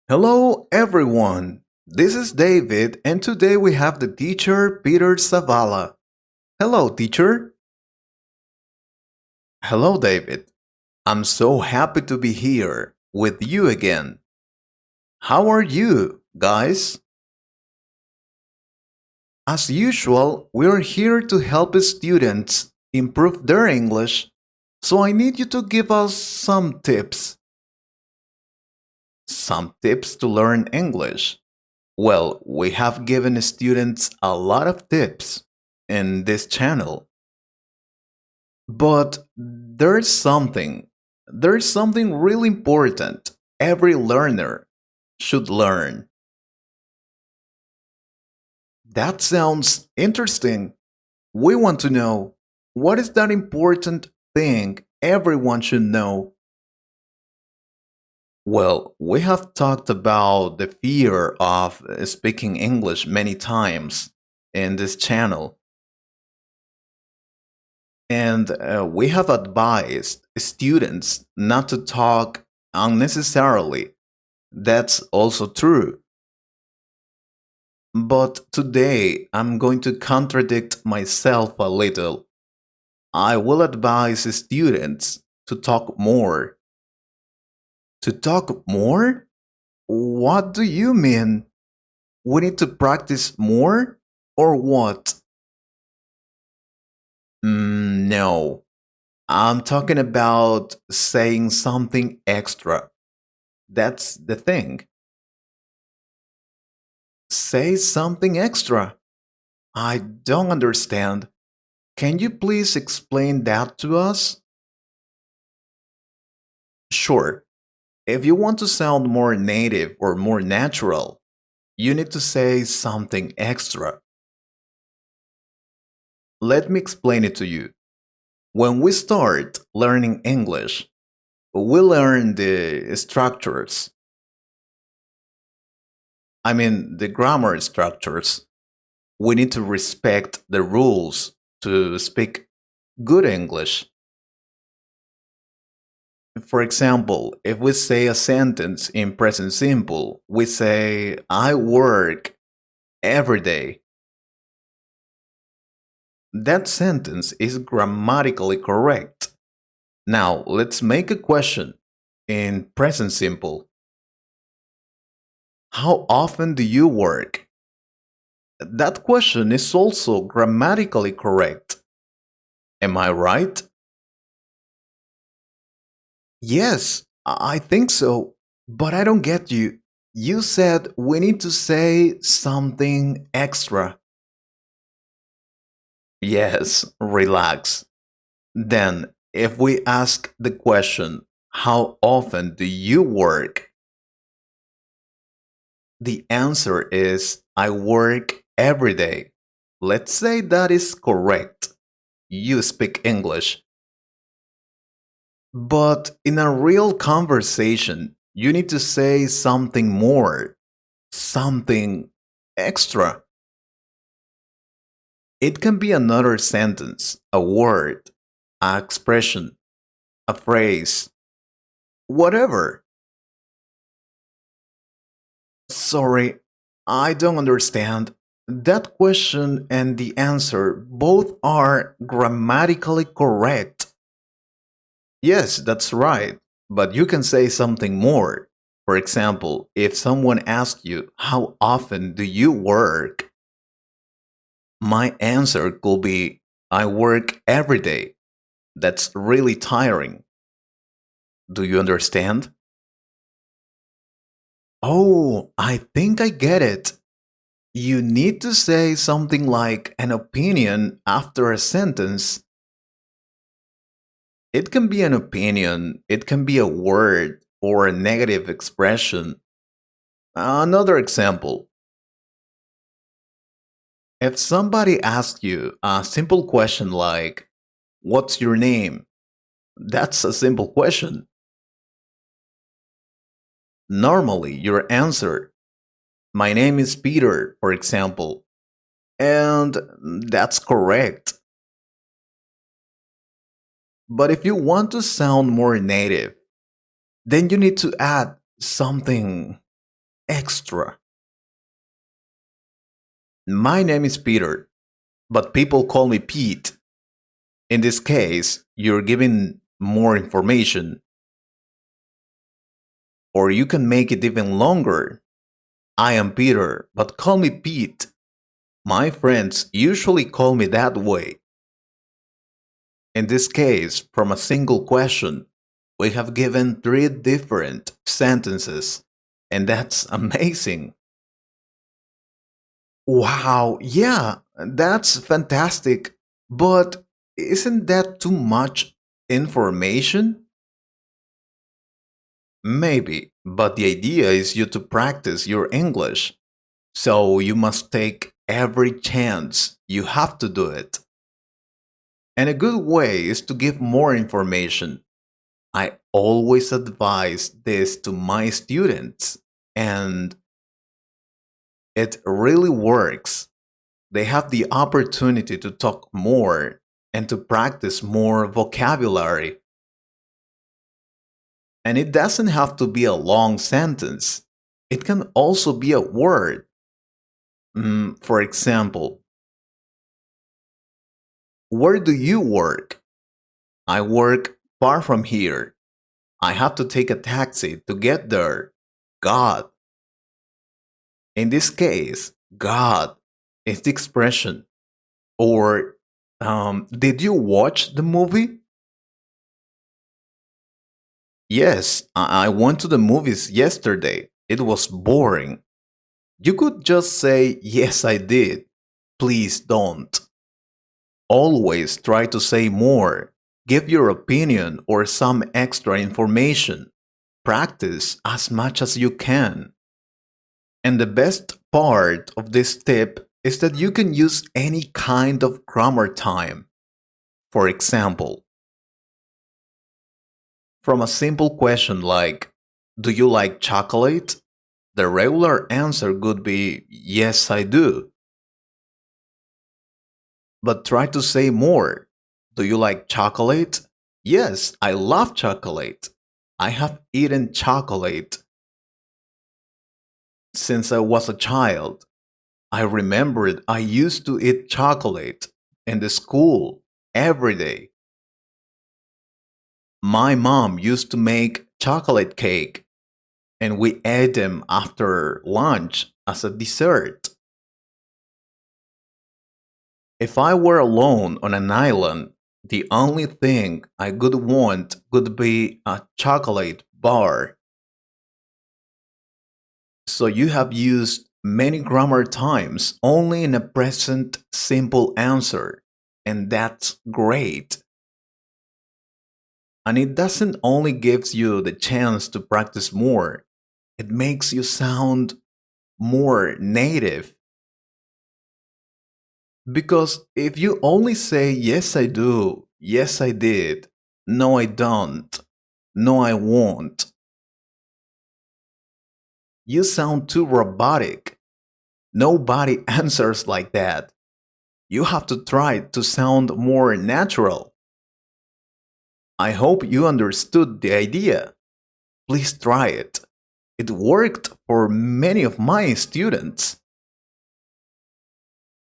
Hello, everyone. This is David, and today we have the teacher Peter Savala. Hello, teacher. Hello, David. I'm so happy to be here with you again. How are you, guys? As usual, we're here to help students improve their English, so I need you to give us some tips. Some tips to learn English. Well, we have given students a lot of tips in this channel, but there's something really important every learner should learn. That sounds interesting. We want to know what is that important thing everyone should know? Well, we have talked about the fear of speaking English many times in this channel, and we have advised students not to talk unnecessarily. That's also true. But today I'm going to contradict myself a little. I will advise students to talk more. To talk more? What do you mean? We need to practice more? Or what? No. I'm talking about saying something extra. That's the thing. Say something extra. I don't understand. Can you please explain that to us? Sure. If you want to sound more native or more natural, you need to say something extra. Let me explain it to you. When we start learning English, we learn the structures. I mean, the grammar structures. We need to respect the rules to speak good English. For example, if we say a sentence in present simple, we say, I work every day. That sentence is grammatically correct. Now, let's make a question in present simple. How often do you work? That question is also grammatically correct. Am I right? Yes, I think so. But I don't get you. You said we need to say something extra. Yes, relax. Then, if we ask the question, how often do you work? The answer is, I work every day. Let's say that is correct. You speak English. But in a real conversation, you need to say something more, something extra. It can be another sentence, a word, an expression, a phrase, whatever. Sorry, I don't understand. That question and the answer both are grammatically correct. Yes, that's right. But you can say something more. For example, if someone asks you, how often do you work? My answer could be, I work every day. That's really tiring. Do you understand? Oh, I think I get it. You need to say something like an opinion after a sentence. It can be an opinion, it can be a word or a negative expression. Another example, if somebody asks you a simple question like, what's your name? That's a simple question. Normally, your answer, my name is Peter, for example, and that's correct. But if you want to sound more native, then you need to add something. extra. My name is Peter, but people call me Pete. In this case, you're giving more information, or you can make it even longer. I am Peter, but call me Pete. My friends usually call me that way. In this case, from a single question, we have given three different sentences, and that's amazing. Wow, yeah, that's fantastic. But isn't that too much information? Maybe, but the idea is you to practice your English. So you must take every chance. You have to do it. And a good way is to give more information. I always advise this to my students, and it really works. They have the opportunity to talk more and to practice more vocabulary. And it doesn't have to be a long sentence, it can also be a word. For example, where do you work? I work far from here. I have to take a taxi to get there. God. In this case, God is the expression. Or, did you watch the movie? Yes, I went to the movies yesterday. It was boring. You could just say, yes, I did. Please don't. Always try to say more. Give your opinion or some extra information. Practice as much as you can. And the best part of this tip is that you can use any kind of grammar time. For example, from a simple question like, do you like chocolate? The regular answer could be, yes, I do. But try to say more. Do you like chocolate? Yes, I love chocolate. I have eaten chocolate since I was a child. I remembered I used to eat chocolate in the school every day. My mom used to make chocolate cake and we ate them after lunch as a dessert. If I were alone on an island, the only thing I could want would be a chocolate bar. So you have used many grammar times only in a present simple answer, and that's great. And it doesn't only gives you the chance to practice more, it makes you sound more native. Because if you only say, yes, I do, yes, I did, no, I don't, no, I won't, you sound too robotic. Nobody answers like that. You have to try to sound more natural. I hope you understood the idea. Please try it. It worked for many of my students.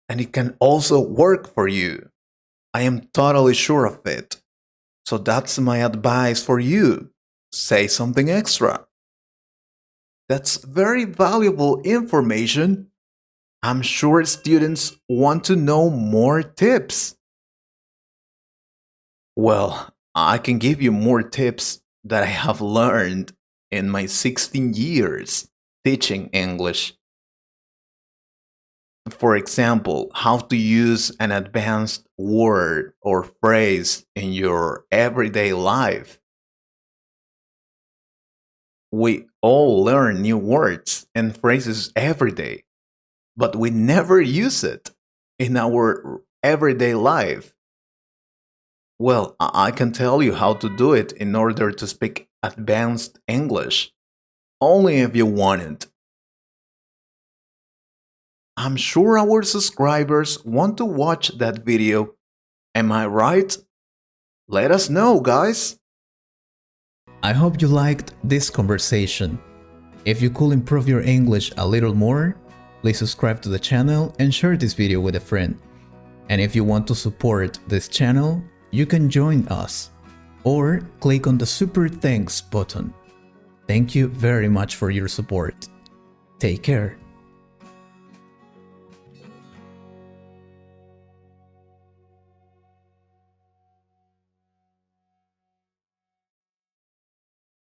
And it can also work for you. I am totally sure of it. So that's my advice for you. Say something extra. That's very valuable information. I'm sure students want to know more tips. Well, I can give you more tips that I have learned in my 16 years teaching English. For example, how to use an advanced word or phrase in your everyday life. We all learn new words and phrases every day, but we never use it in our everyday life. Well, I can tell you how to do it in order to speak advanced English, only if you want it. I'm sure our subscribers want to watch that video. Am I right? Let us know, guys. I hope you liked this conversation. If you could improve your English a little more, please subscribe to the channel and share this video with a friend. And if you want to support this channel, you can join us or click on the Super Thanks button. Thank you very much for your support. Take care.